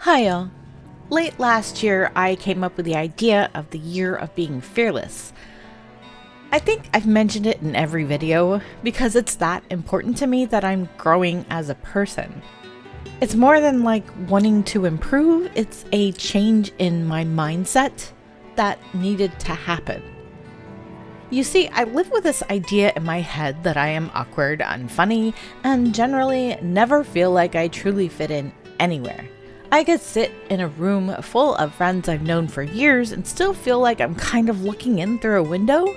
Hiya! Late last year, I came up with the idea of the year of being fearless. I think I've mentioned it in every video because it's that important to me that I'm growing as a person. It's more than like wanting to improve, it's a change in my mindset that needed to happen. You see, I live with this idea in my head that I am awkward, unfunny, and generally never feel like I truly fit in anywhere. I could sit in a room full of friends I've known for years and still feel like I'm kind of looking in through a window.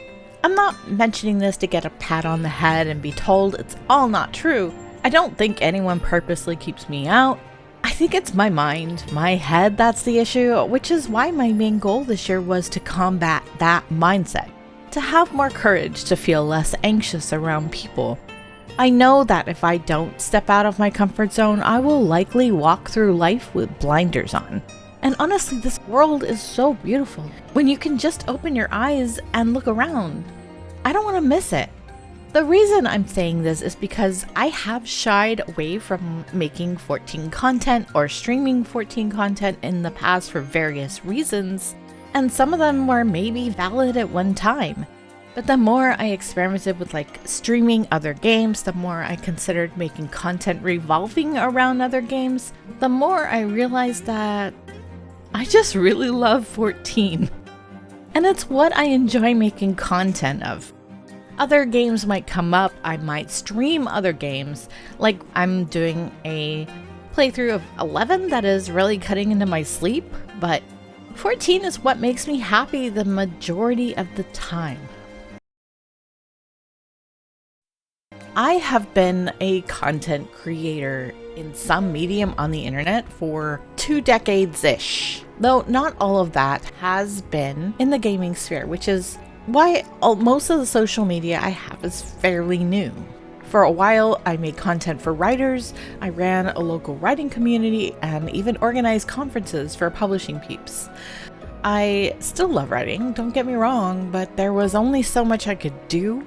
I'm not mentioning this to get a pat on the head and be told it's all not true. I don't think anyone purposely keeps me out. I think it's my mind, my head that's the issue, which is why my main goal this year was to combat that mindset, to have more courage to feel less anxious around people. I know that if I don't step out of my comfort zone, I will likely walk through life with blinders on. And honestly, this world is so beautiful when you can just open your eyes and look around. I don't want to miss it. The reason I'm saying this is because I have shied away from making 14 content or streaming 14 content in the past for various reasons, and some of them were maybe valid at one time. But the more I experimented with streaming other games, the more I considered making content revolving around other games, the more I realized that I just really love 14. And it's what I enjoy making content of. Other games might come up, I might stream other games, like I'm doing a playthrough of 11 that is really cutting into my sleep, but 14 is what makes me happy the majority of the time. I have been a content creator in some medium on the internet for 2 decades-ish, though not all of that has been in the gaming sphere, which is why most of the social media I have is fairly new. For a while, I made content for writers, I ran a local writing community, and even organized conferences for publishing peeps. I still love writing, don't get me wrong, but there was only so much I could do,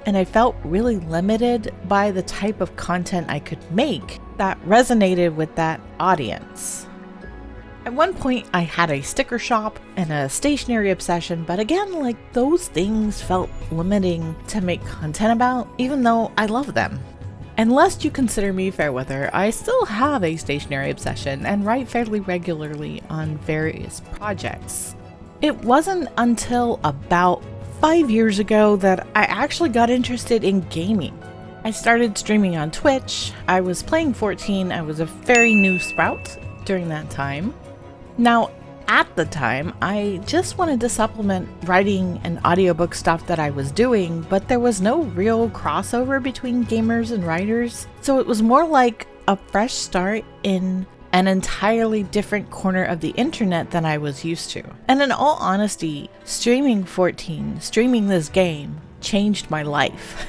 and I felt really limited by the type of content I could make that resonated with that audience. At one point, I had a sticker shop and a stationery obsession, but again, those things felt limiting to make content about, even though I love them. And lest you consider me fair weather, I still have a stationery obsession and write fairly regularly on various projects. It wasn't until about 5 years ago that I actually got interested in gaming. I started streaming on Twitch. I was playing 14. I was a very new sprout during that time. Now, at the time, I just wanted to supplement writing and audiobook stuff that I was doing, but there was no real crossover between gamers and writers, so it was more like a fresh start in an entirely different corner of the internet than I was used to. And in all honesty, streaming 14, streaming this game, changed my life.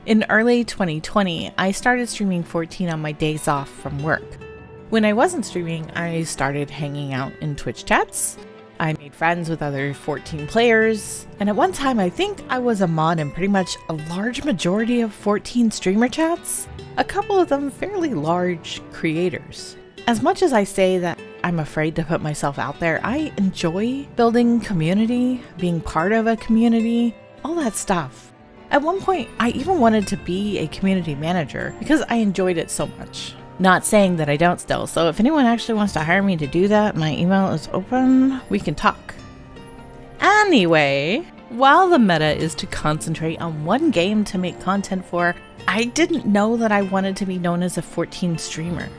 In early 2020, I started streaming 14 on my days off from work. When I wasn't streaming, I started hanging out in Twitch chats. I made friends with other 14 players, and at one time I think I was a mod in pretty much a large majority of 14 streamer chats, a couple of them fairly large creators. As much as I say that I'm afraid to put myself out there, I enjoy building community, being part of a community, all that stuff. At one point, I even wanted to be a community manager because I enjoyed it so much. Not saying that I don't still, so if anyone actually wants to hire me to do that, my email is open, we can talk. Anyway, while the meta is to concentrate on one game to make content for, I didn't know that I wanted to be known as a 14 streamer.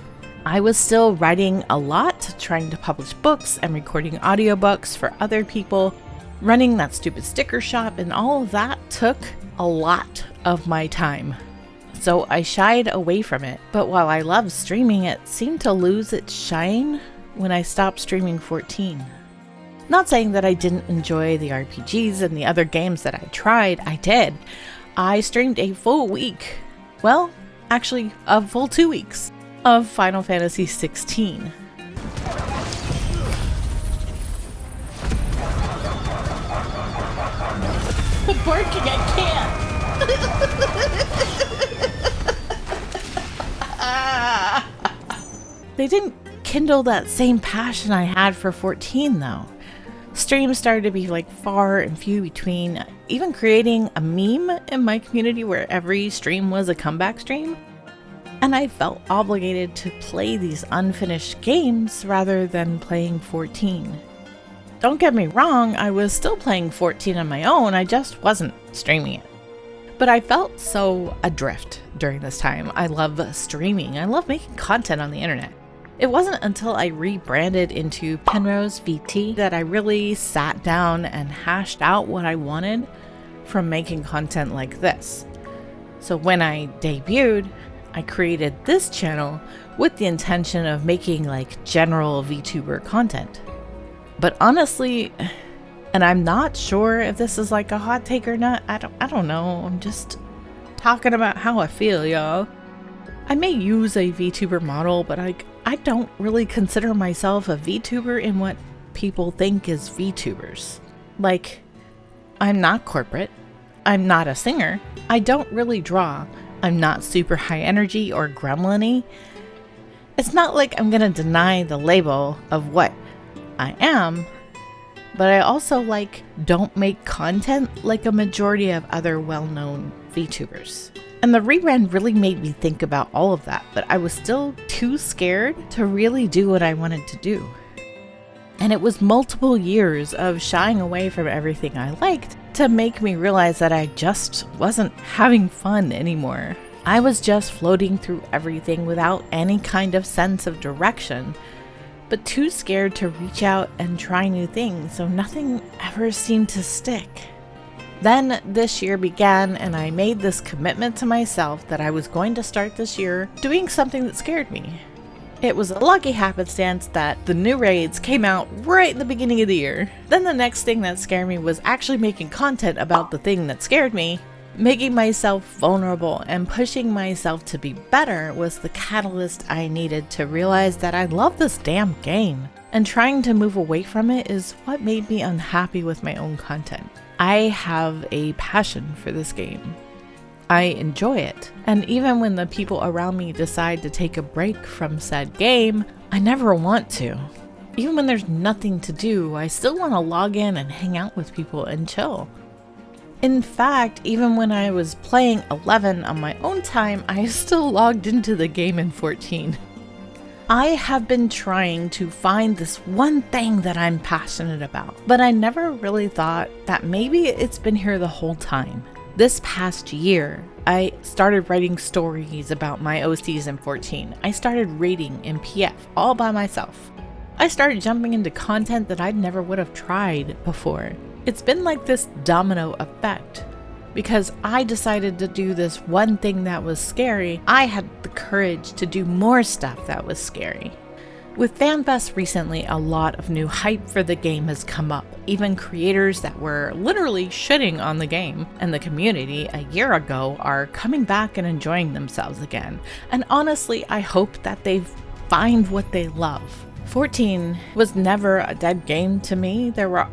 I was still writing a lot, trying to publish books and recording audiobooks for other people, running that stupid sticker shop, and all of that took a lot of my time. So I shied away from it, but while I loved streaming, it seemed to lose its shine when I stopped streaming 14. Not saying that I didn't enjoy the RPGs and the other games that I tried, I did. I streamed a full week, well, actually a full 2 weeks, of Final Fantasy XVI. The barking, I can't! They didn't rekindle that same passion I had for 14 though. Streams started to be like far and few between, even creating a meme in my community where every stream was a comeback stream. And I felt obligated to play these unfinished games rather than playing 14. Don't get me wrong, I was still playing 14 on my own, I just wasn't streaming it. But I felt so adrift during this time. I love streaming, I love making content on the internet. It wasn't until I rebranded into Penrose VT that I really sat down and hashed out what I wanted from making content like this. So when I debuted, I created this channel with the intention of making like general VTuber content. But honestly, and I'm not sure if this is like a hot take or not, I don't know, I'm just talking about how I feel, y'all. I may use a VTuber model, but I don't really consider myself a VTuber in what people think is VTubers. Like, I'm not corporate, I'm not a singer, I don't really draw, I'm not super high energy or gremlin-y. It's not like I'm gonna deny the label of what I am, but I also don't make content like a majority of other well-known VTubers. And the rebrand really made me think about all of that, but I was still too scared to really do what I wanted to do. And it was multiple years of shying away from everything I liked to make me realize that I just wasn't having fun anymore. I was just floating through everything without any kind of sense of direction, but too scared to reach out and try new things, so nothing ever seemed to stick. Then this year began, and I made this commitment to myself that I was going to start this year doing something that scared me. It was a lucky happenstance that the new raids came out right at the beginning of the year. Then the next thing that scared me was actually making content about the thing that scared me. Making myself vulnerable and pushing myself to be better was the catalyst I needed to realize that I love this damn game. And trying to move away from it is what made me unhappy with my own content. I have a passion for this game. I enjoy it, and even when the people around me decide to take a break from said game, I never want to. Even when there's nothing to do, I still want to log in and hang out with people and chill. In fact, even when I was playing 11 on my own time, I still logged into the game in 14. I have been trying to find this one thing that I'm passionate about, but I never really thought that maybe it's been here the whole time. This past year, I started writing stories about my OCs in 14. I started raiding in PF all by myself. I started jumping into content that I never would have tried before. It's been like this domino effect. Because I decided to do this one thing that was scary, I had the courage to do more stuff that was scary. With FanFest recently, a lot of new hype for the game has come up. Even creators that were literally shitting on the game and the community a year ago are coming back and enjoying themselves again. And honestly, I hope that they find what they love. 14 was never a dead game to me. There were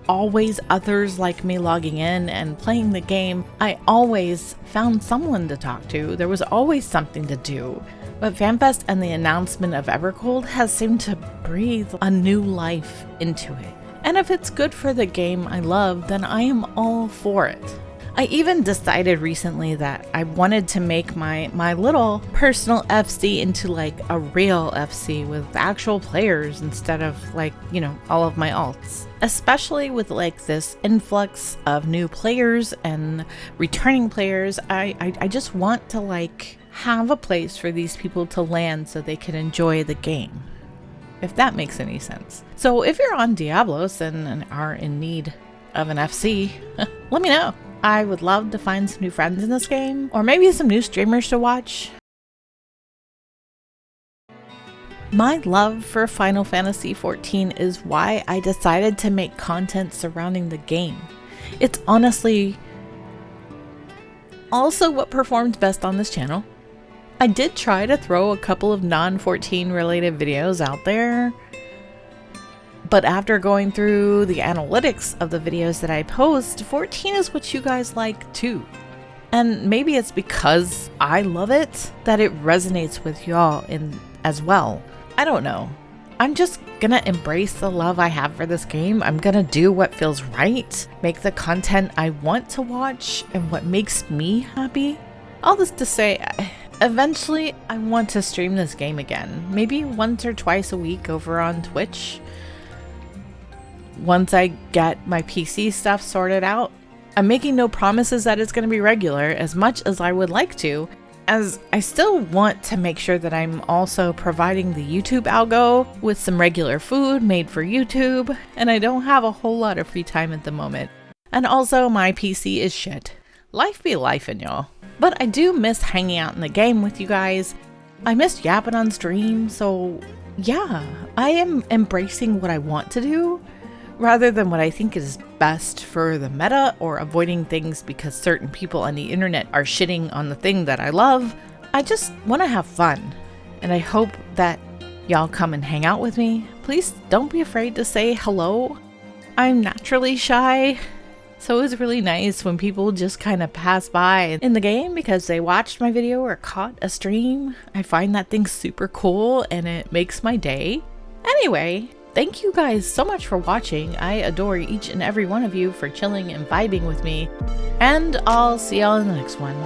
always others like me logging in and playing the game. I always found someone to talk to. There was always something to do. But FanFest and the announcement of Evercold has seemed to breathe a new life into it. And if it's good for the game I love, then I am all for it. I even decided recently that I wanted to make my little personal FC into like a real FC with actual players instead of all of my alts. Especially with like this influx of new players and returning players, I just want to have a place for these people to land so they can enjoy the game, if that makes any sense. So if you're on Diablos and are in need of an FC, let me know. I would love to find some new friends in this game, or maybe some new streamers to watch. My love for Final Fantasy XIV is why I decided to make content surrounding the game. It's honestly also what performed best on this channel. I did try to throw a couple of non-14 related videos out there, but after going through the analytics of the videos that I post, 14 is what you guys like too. And maybe it's because I love it that it resonates with y'all as well. I don't know. I'm just gonna embrace the love I have for this game. I'm gonna do what feels right, make the content I want to watch and what makes me happy. All this to say, eventually I want to stream this game again. Maybe once or twice a week over on Twitch. Once I get my PC stuff sorted out. I'm making no promises that it's going to be regular as much as I would like to, as I still want to make sure that I'm also providing the YouTube algo with some regular food made for YouTube, and I don't have a whole lot of free time at the moment. And also my PC is shit. Life be lifing, y'all. But I do miss hanging out in the game with you guys. I missed yapping on stream, so yeah, I am embracing what I want to do, rather than what I think is best for the meta or avoiding things because certain people on the internet are shitting on the thing that I love. I just want to have fun, and I hope that y'all come and hang out with me. Please don't be afraid to say hello. I'm naturally shy, so it was really nice when people just kind of pass by in the game because they watched my video or caught a stream. I find that thing super cool and it makes my day. Anyway, thank you guys so much for watching. I adore each and every one of you for chilling and vibing with me. And I'll see y'all in the next one.